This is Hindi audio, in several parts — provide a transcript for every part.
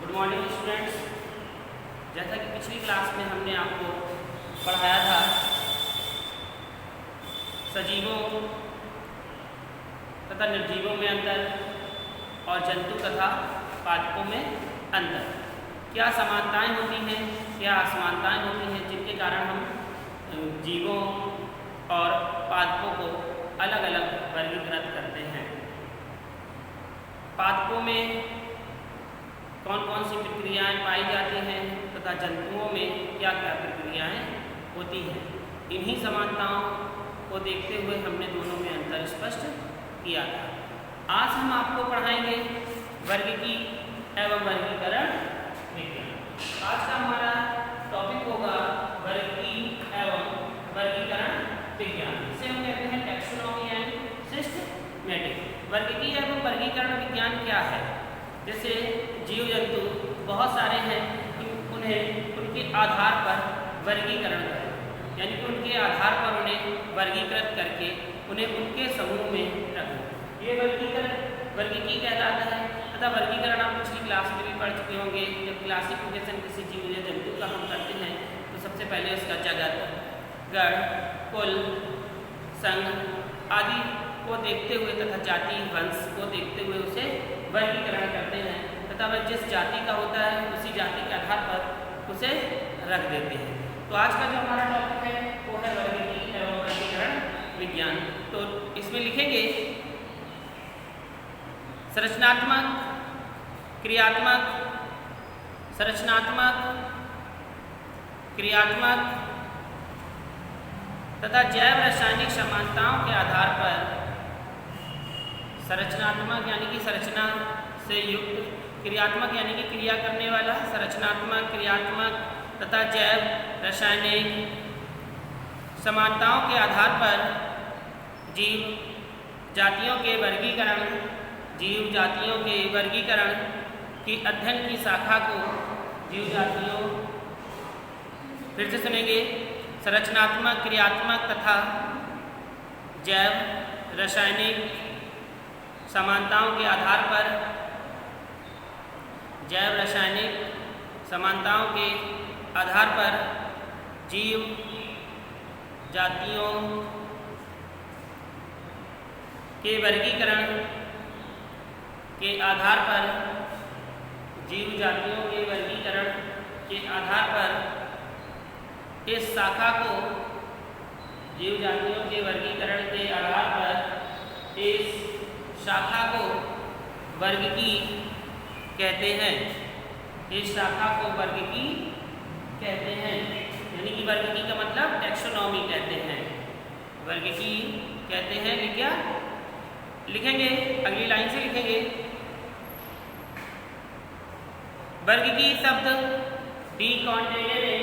Good morning students. जैसा कि पिछली क्लास में हमने आपको पढ़ाया था सजीवों तथा निर्जीवों में अंतर और जंतु तथा पादपों में अंतर, क्या समानताएं होती हैं, क्या असमानताएं होती हैं जिनके कारण हम जीवों और पादपों को अलग अलग वर्गीकृत करते हैं। पादपों में कौन कौन सी प्रक्रियाएं पाई जाती हैं तथा जंतुओं में क्या क्या प्रक्रियाएं होती हैं। इन्हीं समानताओं को देखते हुए हमने दोनों में अंतर स्पष्ट किया था। आज हम आपको पढ़ाएंगे वर्गीकी एवं वर्गीकरण विज्ञान। आज का हमारा टॉपिक होगा वर्गीकी एवं वर्गीकरण विज्ञान। इसे हम कहते हैं टैक्सोनॉमी एंड सिस्टमैटिक। वर्गीकी एवं वर्गीकरण विज्ञान क्या है? जैसे जीव जंतु बहुत सारे हैं, उन्हें उनके आधार पर वर्गीकरण करें, यानी कि उनके आधार पर उन्हें वर्गीकृत करके उन्हें उनके समूह में रखें। ये वर्गीकी कहलाता है तथा वर्गीकरण आप पिछली क्लास में भी पढ़ चुके होंगे। जब क्लासिफिकेशन किसी जीव या जंतु का हम करते हैं तो सबसे पहले उसका जगत, गण, कुल, संघ आदि को देखते हुए तथा जाति वंश को देखते हुए उसे वर्गीकरण करते हैं तथा वह जिस जाति का होता है उसी जाति के आधार पर उसे रख देते हैं। तो आज का जो हमारा टॉपिक है वो है वर्गीकी एवं वर्गीकरण विज्ञान। तो इसमें लिखेंगे संरचनात्मक, क्रियात्मक, संरचनात्मक, क्रियात्मक तथा जैव रासायनिक समानताओं के आधार पर संरचनात्मक यानी कि संरचना से युक्त, क्रियात्मक यानी कि क्रिया करने वाला, संरचनात्मक, क्रियात्मक तथा जैव रासायनिक समानताओं के आधार पर जीव जातियों के वर्गीकरण, जीव जातियों के वर्गीकरण की अध्ययन की शाखा को जीव जातियों, फिर से सुनेंगे, संरचनात्मक, क्रियात्मक तथा जैव रासायनिक समानताओं के आधार पर जैव रासायनिक समानताओं के आधार पर जीव जातियों के वर्गीकरण के आधार पर जीव जातियों के वर्गीकरण के आधार पर इस शाखा को जीव जातियों के वर्गीकरण के आधार पर इस शाखा को वर्गीकी कहते हैं। इस शाखा को वर्गीकी कहते हैं, यानी कि वर्गीकी का मतलब टैक्सोनॉमी कहते हैं, वर्गीकी कहते हैं। क्या लिखेंगे? अगली लाइन से लिखेंगे, वर्गीकी शब्द डी कॉन्डेले ने,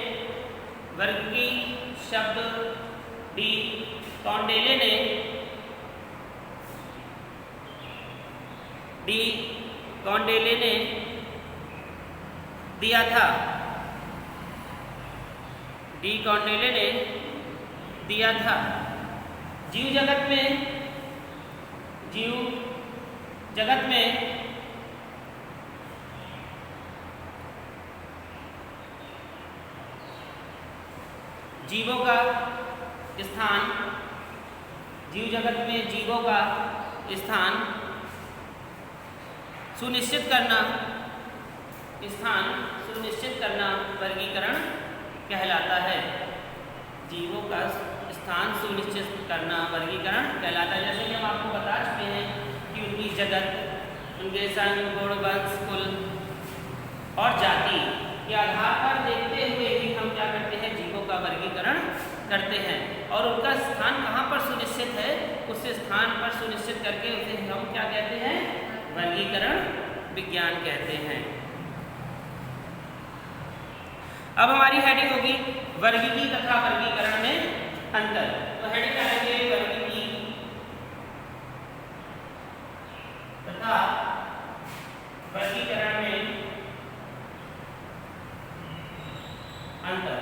वर्गीकी शब्द डी कॉन्डेले ने दिया था। डी कॉन्डेले ने दिया था। जीव जगत में जीवों का स्थान, जीव जगत में जीवों का स्थान सुनिश्चित करना वर्गीकरण कहलाता है। जीवों का स्थान सुनिश्चित करना वर्गीकरण कहलाता है। जैसे कि हम आपको बता चुके हैं कि उनकी जगत, उनके संघ, गुण, वंश, कुल और जाति के आधार पर देखते हुए ही हम क्या करते हैं, जीवों का वर्गीकरण करते हैं। और उनका स्थान कहाँ पर सुनिश्चित है, उस स्थान पर सुनिश्चित करके उसे हम क्या कहते हैं, वर्गीकरण विज्ञान कहते हैं। अब हमारी हेडिंग होगी वर्गीकी तथा वर्गीकरण में अंतर। तो हेडिंग क्या है, वर्गीकी तथा वर्गीकरण में अंतर।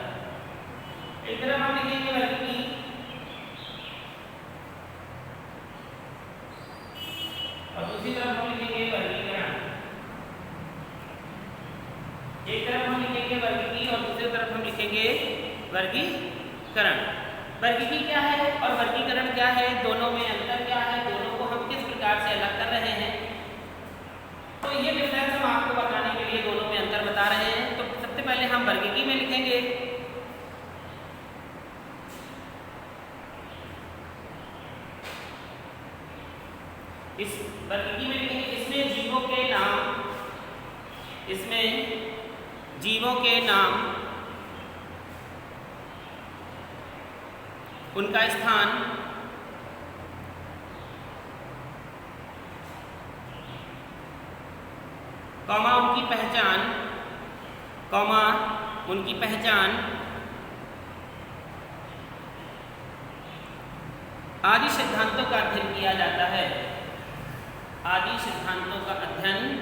एक तरफ हम लिखेंगे वर्गीकी और दूसरी तरफ हम लिखेंगे वर्गीकरण। एक तरफ हम लिखेंगे वर्गीकी और दूसरी तरफ हम लिखेंगे वर्गीकरण। वर्गीकी क्या है और वर्गीकरण क्या है, दोनों में अंतर क्या है, दोनों को हम किस प्रकार से अलग कर रहे हैं, तो ये डिफरेंस हम आपको बताने के लिए दोनों में अंतर बता रहे हैं। तो सबसे पहले हम वर्गीकी में लिखेंगे। इस वर्गीकी में लिखेंगे, इसमें जीवों के नाम, उनका स्थान, उनकी पहचान आदि सिद्धांतों का अध्ययन किया जाता है। आदि सिद्धांतों का अध्ययन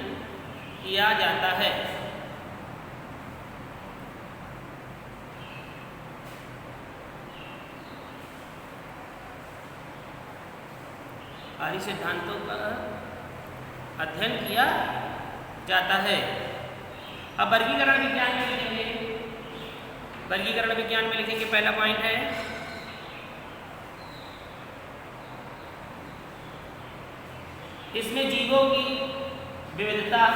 किया जाता है। आदि सिद्धांतों का अध्ययन किया जाता है। अब वर्गीकरण विज्ञान में लिखेंगे। वर्गीकरण विज्ञान में लिखेंगे, पहला पॉइंट है इसमें जीवों की विविधता,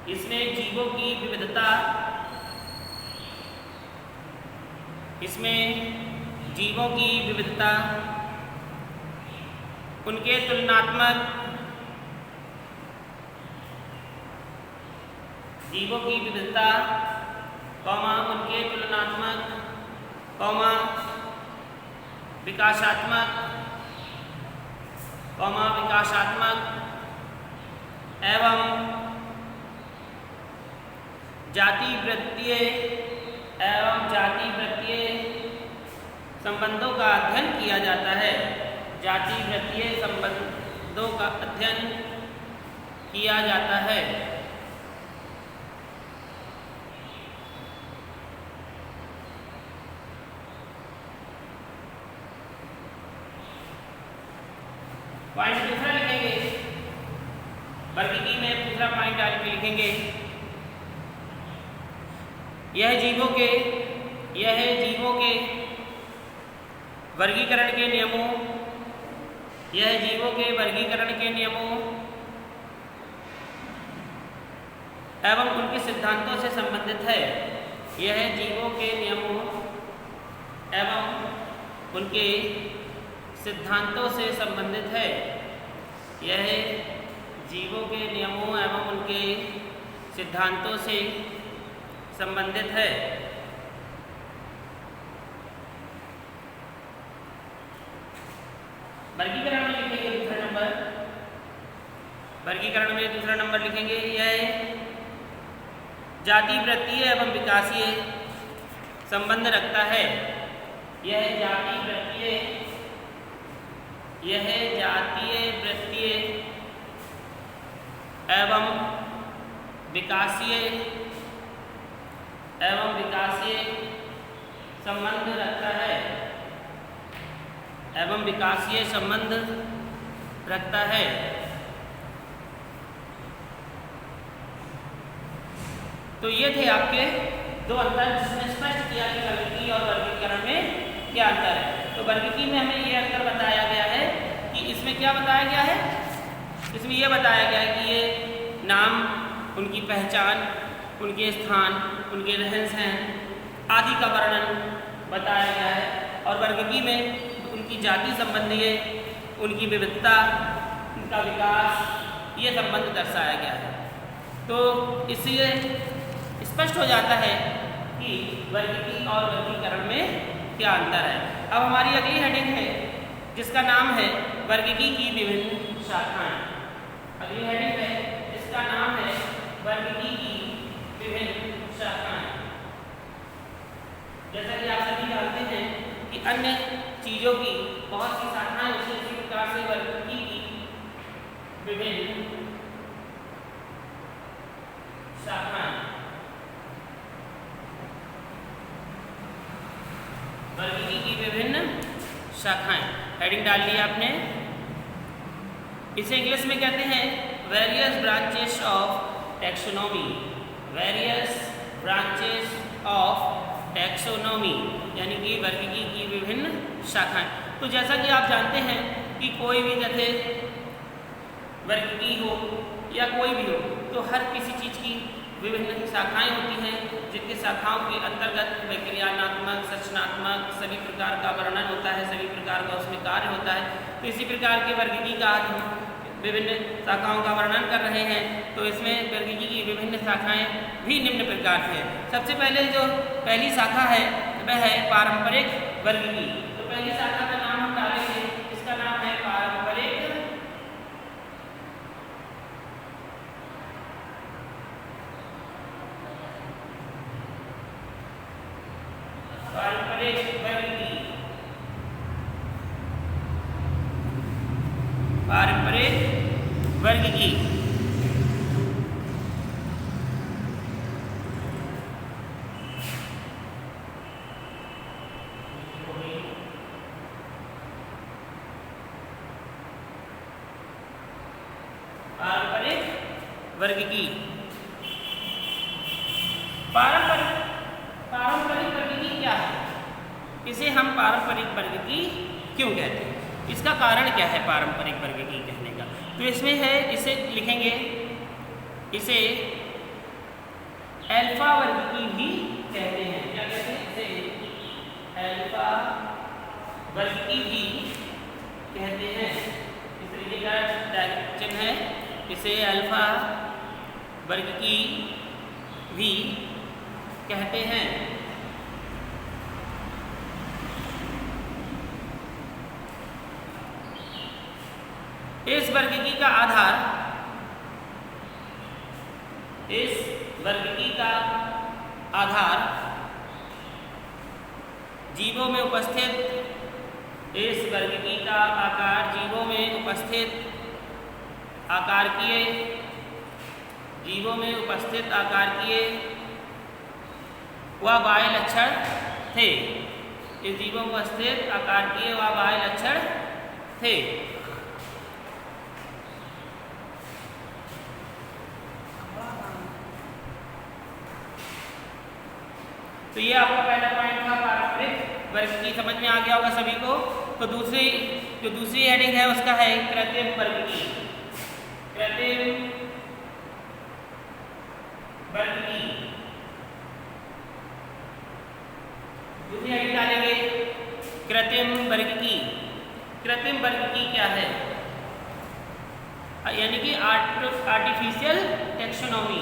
इसमें जीवों की विविधता, उनके तुलनात्मक, जीवों की विविधता, उनके तुलनात्मक, विकासात्मक एवं जाति वृत्तीय संबंधों का अध्ययन किया जाता है। जाति वृत्तीय संबंधों का अध्ययन किया जाता है। पॉइंट दूसरा लिखेंगे, वर्गीकी में दूसरा पॉइंट डाल के लिखेंगे, यह जीवों के वर्गीकरण के नियमों एवं उनके सिद्धांतों से संबंधित है। यह जीवों के नियमों एवं उनके सिद्धांतों से संबंधित है। यह जीवों के नियमों एवं उनके सिद्धांतों से संबंधित है। वर्गीकरण में लिखेंगे दूसरा नंबर लिखेंगे, यह जाति वृत्तीय एवं विकासीय संबंध रखता है। यह जातीय वृत्तीय एवं विकासीय संबंध रखता है। तो ये थे आपके दो अंतर, जिसमें स्पष्ट किया कि वर्गीकी और वर्गीकरण में क्या अंतर है। तो वर्गीकी में हमें ये अंतर बताया गया है कि इसमें क्या बताया गया है, इसमें ये बताया गया है कि ये नाम, उनकी पहचान, उनके स्थान, उनके रहन सहन आदि का वर्णन बताया गया है। और वर्गीकी में उनकी जाति संबंधी है, उनकी विविधता, उनका विकास, ये संबंध दर्शाया गया है। तो इससे स्पष्ट हो जाता है कि वर्गीकी और वर्गीकरण में क्या अंतर है। अब हमारी अगली हेडिंग है जिसका नाम है वर्गीकी की विभिन्न शाखाएं। अगली हेडिंग है जिसका नाम है वर्गीकी की विभिन्न शाखाएं। जैसा कि आप सभी जानते हैं कि अन्य चीजों की बहुत सी शाखाएं होती हैं, इसी प्रकार से वर्गीकी की विभिन्न शाखाएं। वर्गीकी की विभिन्न शाखाएं हेडिंग डाल ली आपने। इसे इंग्लिश में कहते हैं various branches of taxonomy. Various branches of taxonomy, यानी कि वर्गीकी की विभिन्न शाखाएं। तो जैसा कि आप जानते हैं कि कोई भी जैसे वर्गीकी हो या कोई भी हो, तो हर किसी चीज़ की विभिन्न शाखाएं होती हैं, जिनकी शाखाओं के अंतर्गत विज्ञानात्मक, संरचनात्मक सभी प्रकार का वर्णन होता है, सभी प्रकार का उसमें कार्य होता है। तो इसी प्रकार की वर्गीकी का आज हम विभिन्न शाखाओं का वर्णन कर रहे हैं। तो इसमें वर्गीकी की विभिन्न शाखाएं भी निम्न प्रकार से हैं। सबसे पहले जो पहली शाखा है वह है पारंपरिक वर्गीकी। तो पहली शाखा का नाम हम डालेंगे, इसका नाम है पारंपरिक वर्गीकी। पारंपरिक वर्गीकी वर्गीकी। पारंपरिक वर्गीकी क्या है? इसे हम पारंपरिक वर्गीकी क्यों कहते हैं? इसका कारण क्या है पारंपरिक वर्गीकी कहने का? तो इसमें है, इसे लिखेंगे, इसे अल्फा वर्गीकी भी कहते हैं। क्या कहते हैं? इसे अल्फा वर्गीकी भी कहते हैं। इस तरीके का चिन्ह है, इसे अल्फा वर्गीकी भी कहते हैं। इस वर्गीकी का आधार, इस वर्गीकी का आधार जीवों में उपस्थित, इस वर्गीकी का आकार जीवों में उपस्थित आकारकीय, जीवों में उपस्थित आकारकीय व बाह्य लक्षण थे। इस जीवों में उपस्थित आकारकीय व बाह्य लक्षण थे। तो ये आपका पहला पॉइंट था, पारंपरिक वर्गीकी समझ में आ गया होगा सभी को। तो दूसरी हेडिंग है उसका है कृत्रिम वर्गीकी। कृत्रिम वर्गीकी दूसरी हेडिंग डालेंगे, कृत्रिम वर्गीकी। कृत्रिम वर्गीकी क्या है? यानी कि आर्टिफिशियल टैक्सोनॉमी।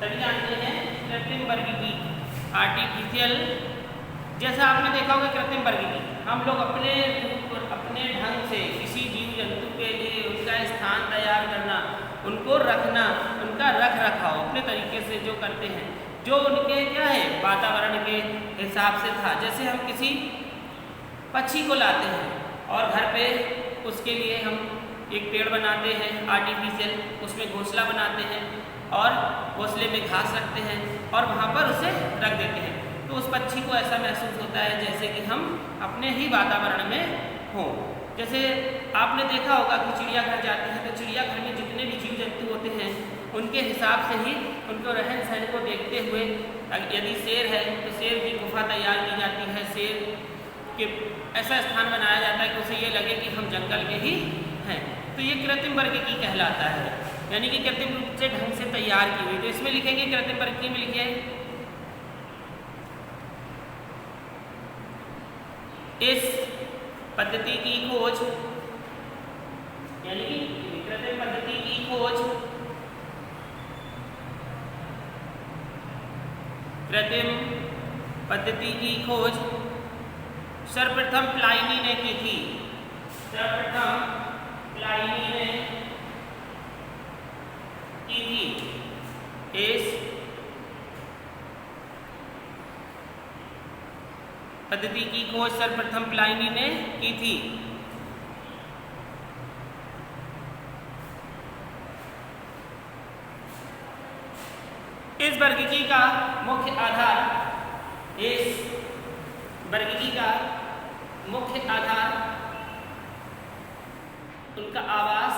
सभी जानते हैं कृत्रिम वर्गीकी, आर्टिफिशियल। जैसा आपने देखा होगा कृत्रिम वर्गीकी, हम लोग अपने ढंग से किसी जीव जंतु के लिए उनका स्थान तैयार करना, उनको रखना, उनका रख रखाव अपने तरीके से जो करते हैं, जो उनके क्या है वातावरण के हिसाब से था। जैसे हम किसी पक्षी को लाते हैं और घर पे उसके लिए हम एक पेड़ बनाते हैं आर्टिफिशियल, उसमें घोंसला बनाते हैं और घोंसले में घास रखते हैं और वहाँ पर उसे रख देते हैं। तो उस पक्षी को ऐसा महसूस होता है जैसे कि हम अपने ही वातावरण में हों। जैसे आपने देखा होगा कि चिड़ियाघर जाते हैं तो चिड़ियाघर में जितने भी जीव जंतु होते हैं उनके हिसाब से ही उनको रहन सहन को देखते हुए, यदि शेर है तो शेर की गुफा तैयार की जाती है, शेर के ऐसा स्थान बनाया जाता है कि उसे ये लगे कि हम जंगल में ही हैं। तो ये कृत्रिम वर्गीकी कहलाता है, यानी कि कृत्रिम रूप से ढंग से तैयार की हुई। तो इसमें लिखेंगे कृत्रिम वर्गीकी में लिखिए इस पद्धति की खोज, यानी कि कृत्रिम पद्धति की खोज, कृत्रिम पद्धति की खोज सर्वप्रथम प्लाइनी ने की थी। सर्वप्रथम प्लाइनी ने की थी। इस पद्धति की खोज सर्वप्रथम प्लाइनी ने की थी। इस वर्गीकी का मुख्य आधार, इस वर्गीकी का मुख्य आधार उनका आवास,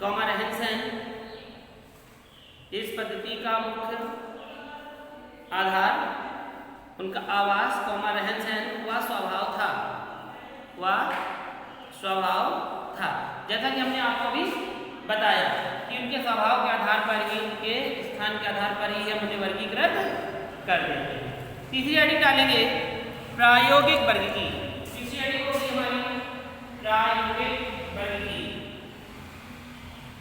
रहन सहन इस पद्धति का मुख्य आधार उनका आवास रहन सहन व स्वभाव था। जैसा कि हमने आपको अभी बताया कि उनके स्वभाव के आधार पर ही, उनके स्थान के आधार पर ही हम उन्हें वर्गीकृत कर देते हैं। तीसरी हेडिंग डालेंगे प्रायोगिक वर्गीकी। तीसरी हेडिंग होगी हमारी प्रायोगिक वर्गीकी।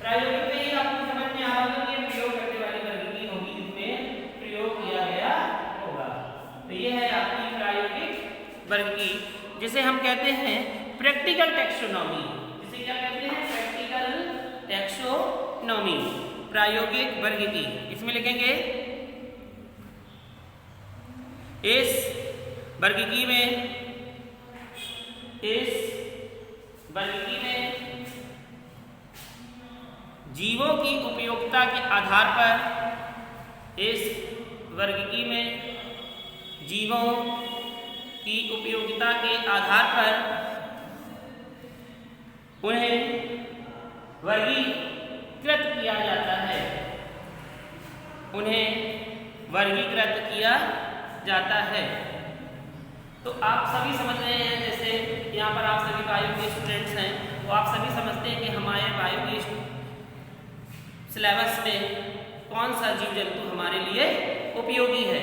प्रायोगिक में ही आपको समझ में आ रहा होगा कि प्रयोग करने वाली वर्गीकी होगी जिसमें प्रयोग किया गया होगा। तो ये है आपकी प्रायोगिक वर्गीकी, जिसे हम कहते हैं प्रैक्टिकल टैक्सोनॉमी। जिसे क्या कहते हैं? प्रैक्टिकल टैक्सोनॉमी, प्रायोगिक वर्गीकी। इसमें लिखेंगे इस वर्गीकी में जीवों की उपयोगिता के आधार पर, इस वर्गीकी में जीवों की उपयोगिता के आधार पर उन्हें वर्गीकृत किया जाता है। उन्हें वर्गीकृत किया जाता है। तो आप सभी समझ रहे हैं, जैसे यहाँ पर आप सभी बायो के स्टूडेंट्स हैं, तो आप सभी समझते हैं कि हमारे बायो के सिलेबस में कौन सा जीव जंतु हमारे लिए उपयोगी है।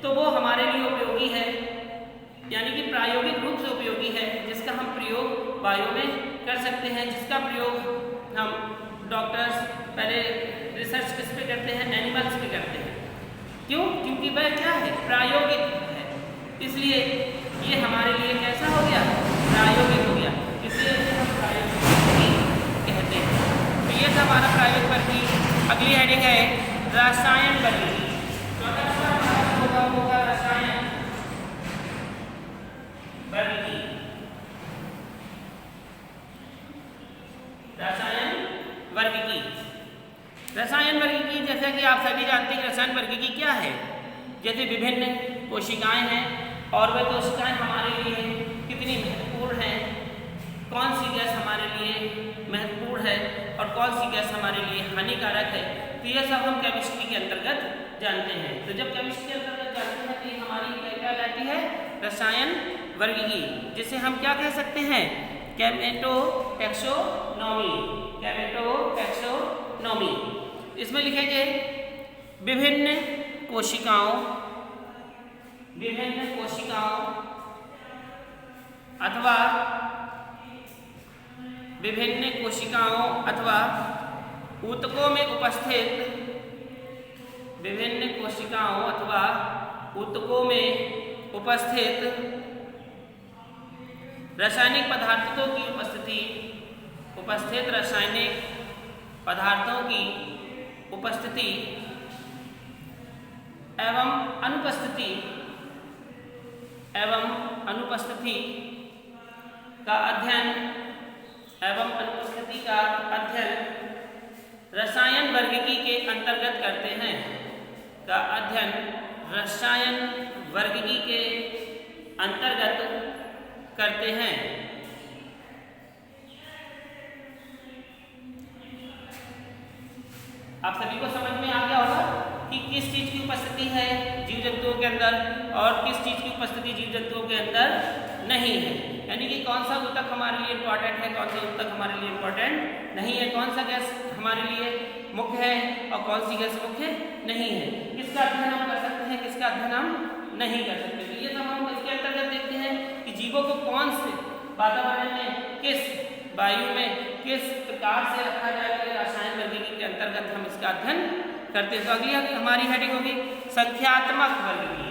तो वो हमारे लिए उपयोगी है, यानी कि प्रायोगिक रूप से उपयोगी है, जिसका हम प्रयोग बायो में कर सकते हैं, जिसका प्रयोग हम डॉक्टर्स पहले रिसर्च किस पे करते हैं? एनिमल्स पे करते हैं। क्यों? क्योंकि वह क्या है? प्रायोगिक है। इसलिए ये हमारे लिए कैसा हो गया? प्रायोगिक हो गया। इसलिए हम प्रायोगिक कहते हैं। तो ये था हमारा प्रायोगिक वर्गीकी। अगली हेडिंग है रसायन वर्गीकी। होगा रसायन वर्गीकी। रसायन वर्गीकी, रसायन वर्गीकी जैसा कि आप सभी जानते हैं रसायन वर्गीकी क्या है। जैसे विभिन्न कोशिकाएं हैं और वह कोशिकाएं हमारे लिए कितनी महत्वपूर्ण हैं, कौन सी गैस हमारे लिए महत्वपूर्ण है और कौन सी गैस हमारे लिए हानिकारक है, तो ये सब हम केमिस्ट्री के अंतर्गत जानते हैं। तो जब केमिस्ट्री के अंतर्गत जानते हैं तो हमारी क्या कहलाती है? रसायन वर्गीकी, जिसे हम क्या कह सकते हैं? केमेटोटैक्सोनॉमी। केमेटोटैक्सोनॉमी। इसमें लिखेंगे विभिन्न कोशिकाओं अथवा ऊतकों में उपस्थित रासायनिक पदार्थों की उपस्थिति एवं अनुपस्थिति का अध्ययन रसायन वर्गीकी के अंतर्गत करते हैं। आप सभी को समझ में आ गया होगा कि किस चीज की उपस्थिति है जीव जंतुओं के अंदर और किस चीज की उपस्थिति जीव जंतुओं के अंदर नहीं है। यानी कि कौन सा ऊतक हमारे लिए इंपॉर्टेंट है, कौन सा ऊतक हमारे लिए इंपॉर्टेंट नहीं है, कौन सा गैस हमारे लिए मुख्य है और कौन सी गैस मुख्य नहीं है, किसका अध्ययन हम कर सकते हैं, किसका अध्ययन हम नहीं कर सकते। तो ये सब हम इसके अंतर्गत देखते हैं कि जीवों को कौन से वातावरण में, किस वायु में किस प्रकार से रखा जाएगा, रसायन वर्गीकी के अंतर्गत हम इसका अध्ययन करते हैं। तो अगली हमारी हेडिंग होगी संख्यात्मक वर्गीकी।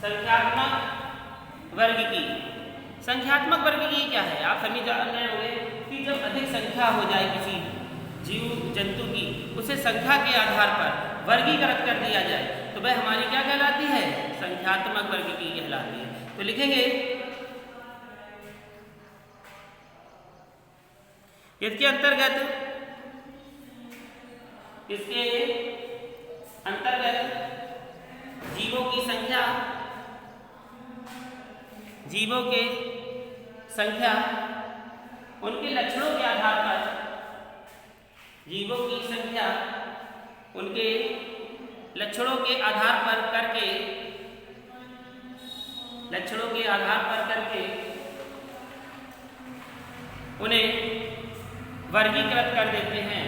संख्यात्मक वर्गीकी। संख्यात्मक वर्गीकी क्या है? आप सभी जान रहे होंगे कि जब अधिक संख्या हो जाए किसी जीव जंतु की, उसे संख्या के आधार पर वर्गीकृत कर दिया जाए तो वह हमारी क्या कहलाती है? संख्यात्मक वर्गीकी कहलाती है। तो लिखेंगे इसके अंतर्गत जीवों की जीवों के संख्या उनके लक्षणों के आधार पर, जीवों की संख्या उनके लक्षणों के आधार पर करके, लक्षणों के आधार पर करके उन्हें वर्गीकृत कर देते हैं,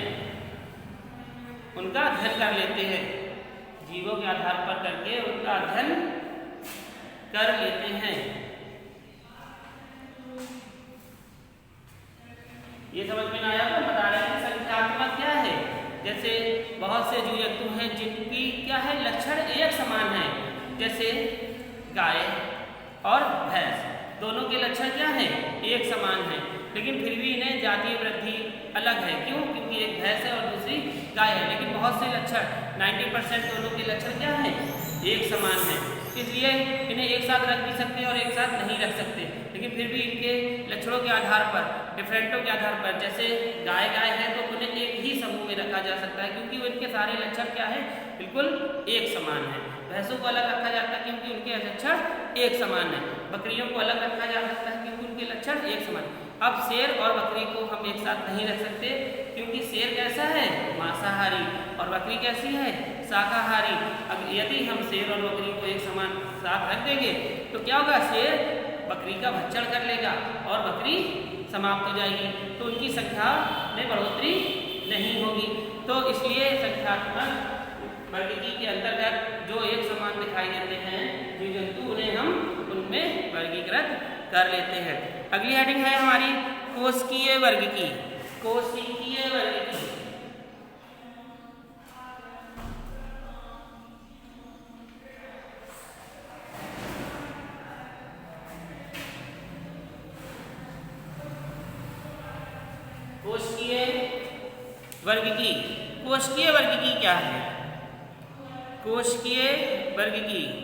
उनका अध्ययन कर लेते हैं। जीवों के आधार पर करके उनका अध्ययन कर लेते हैं। ये समझ में आया? तो बता रहे हैं संख्यात्मक क्या है। जैसे बहुत से जीव जंतु हैं जिनकी क्या है, लक्षण एक समान है। जैसे गाय और भैंस, दोनों के लक्षण क्या है, एक समान है, लेकिन फिर भी इन्हें जातीय वृद्धि अलग है। क्यों? क्योंकि एक भैंस है और दूसरी गाय है, लेकिन बहुत से लक्षण 90% दोनों के लक्षण क्या है, एक समान है। इसलिए इन्हें एक साथ रख भी सकते हैं और एक साथ नहीं रख सकते, लेकिन फिर भी इनके लक्षणों के आधार पर, डिफरेंटों के आधार पर, जैसे गाय है तो उन्हें एक ही समूह में रखा जा सकता है क्योंकि उनके सारे लक्षण क्या है, बिल्कुल एक समान है। भैंसों को अलग रखा जाता है क्योंकि उनके लक्षण एक समान है। बकरियों को अलग रखा जा सकता है क्योंकि उनके लक्षण एक समान। अब शेर और बकरी को हम एक साथ नहीं रख सकते क्योंकि शेर कैसा है, मांसाहारी, और बकरी कैसी है, शाकाहारी। अब यदि हम शेर और बकरी को एक समान साथ रख देंगे तो क्या होगा, शेर बकरी का भक्षण कर लेगा और बकरी समाप्त हो जाएगी, तो उनकी संख्या में बढ़ोतरी नहीं होगी। तो इसलिए संख्यात्मक वर्गीकरण के अंतर्गत जो एक समान दिखाई देते हैं जीव जंतु, उन्हें हम उनमें वर्गीकृत कर लेते हैं। अगली हेडिंग है हमारी कोशिकीय वर्गीकरण। कोशिकीय वर्गीकरण कोशिकीय वर्गीकरण क्या है? कोशिकीय वर्गीकरण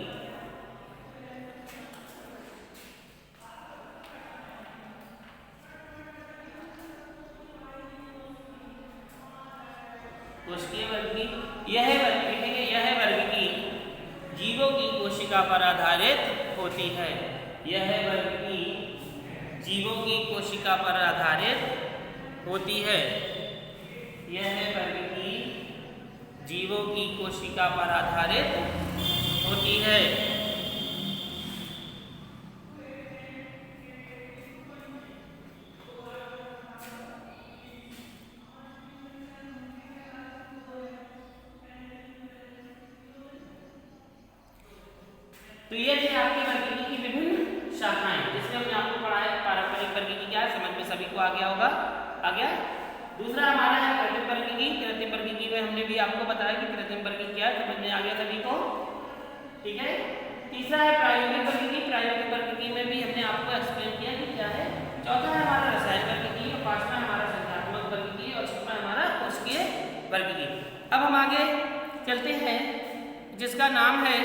यह वर्गीकरण जीवों की कोशिका पर आधारित होती है। यह वर्गीकरण जीवों की कोशिका पर आधारित होती है। यह वर्गीकरण जीवों की कोशिका पर आधारित होती है। तो ये थे आपकी वर्गीकरण की विभिन्न शाखाएं, जिसमें हमने आपको पढ़ा है पारंपरिक वर्गीकरण क्या है, समझ में सभी को आ गया होगा। आ गया? दूसरा हमारा है कृत्रिम वर्गीकरण। कृत्रिम वर्गीकरण में हमने भी आपको बताया कि कृत्रिम वर्गीकरण क्या है, समझ में आ गया सभी को, ठीक है। तीसरा है प्रायोगिक वर्गीकरण। प्रायोगिक वर्गीकरण में भी हमने आपको एक्सप्लेन किया कि क्या है। चौथा है हमारा रसायन वर्गीकरण, पांचवा हमारा संख्यात्मक वर्गीकरण और छठवां हमारा कोशिकीय वर्गीकरण। अब हम आगे चलते हैं जिसका नाम है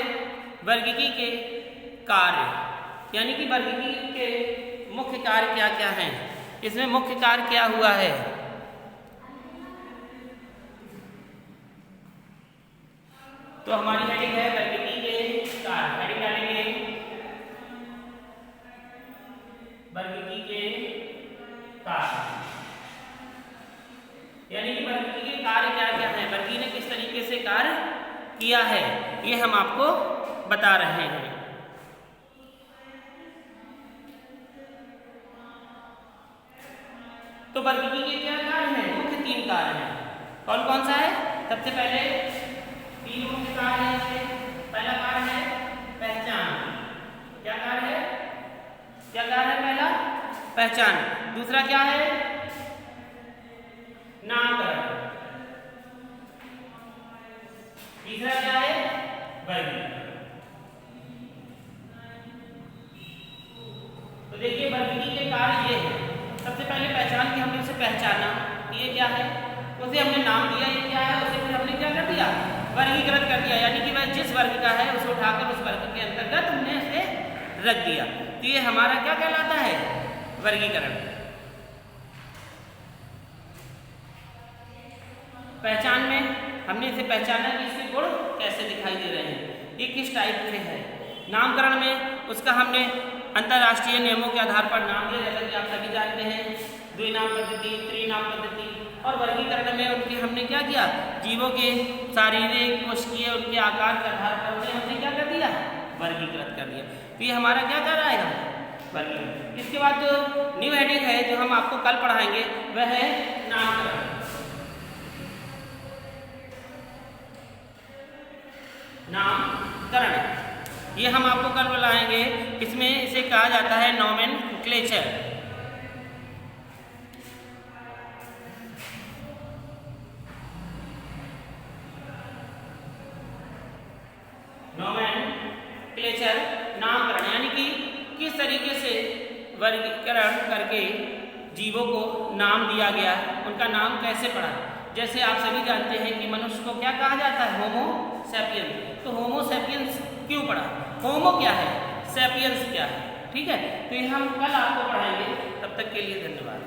वर्गीकरण के कार्य, यानी कि वर्गीकरण के मुख्य कार्य क्या क्या हैं। इसमें मुख्य कार्य क्या हुआ है, तो हमारी हेडिंग है वर्गीकरण के कार्य। हेडिंग डालेंगे वर्गीकरण के कार्य, यानी कि वर्गीकरण के कार्य क्या क्या है, वर्गीकरण ने किस तरीके से कार्य किया है, ये हम आपको बता रहे हैं। तो वर्गीकरण के क्या कार्य हैं, मुख्य 3 कार्य हैं। कौन कौन सा है? सबसे पहले 3 मुख्य कार्य हैं। पहला कार्य है पहचान। क्या कार्य है? क्या कार्य है? पहला पहचान। दूसरा क्या है? नामकरण। तीसरा क्या है? वर्गीकरण। तो देखिए वर्गीकरण के कार्य ये है। सबसे पहले पहचान की, हमने उसे पहचाना ये क्या है, उसे हमने नाम दिया ये क्या है, उसे फिर हमने क्या कर दिया, वर्गीकृत कर दिया, यानी कि वह जिस वर्ग का है उसे उठाकर उस वर्ग के अंतर्गत हमने उसे रख दिया। तो ये हमारा क्या कहलाता है, वर्गीकरण। पहचान में हमने इसे पहचाना कि इसके गुण कैसे दिखाई दे रहे हैं, ये किस टाइप से है। नामकरण में उसका हमने अंतर्राष्ट्रीय नियमों के आधार पर नाम दिया, जैसा कि आप सभी जानते हैं, द्विनाम पद्धति, त्रिनाम पद्धति। और वर्गीकरण में उनके हमने क्या किया, जीवों के शारीरिक, कोशिकीय, उनके आकार के आधार पर उन्हें हमने क्या कर दिया, वर्गीकृत कर दिया। तो ये हमारा क्या कर रहा है, वर्गीकरण। इसके बाद जो न्यू हेडिंग है जो हम आपको कल पढ़ाएंगे वह है नामकरण। नामकरण ये हम आपको कल बुलाएंगे। इसमें इसे कहा जाता है नोमेनक्लेचर। नोमेनक्लेचर नामकरण यानी कि किस तरीके से वर्गीकरण करके जीवों को नाम दिया गया, उनका नाम कैसे पड़ा। जैसे आप सभी जानते हैं कि मनुष्य को क्या कहा जाता है, होमो सैपियंस। तो होमो सैपियंस क्यों पढ़ा, होमो क्या है, सैपियंस क्या है, ठीक है। तो ये हम कल आपको पढ़ाएंगे। तब तक के लिए धन्यवाद।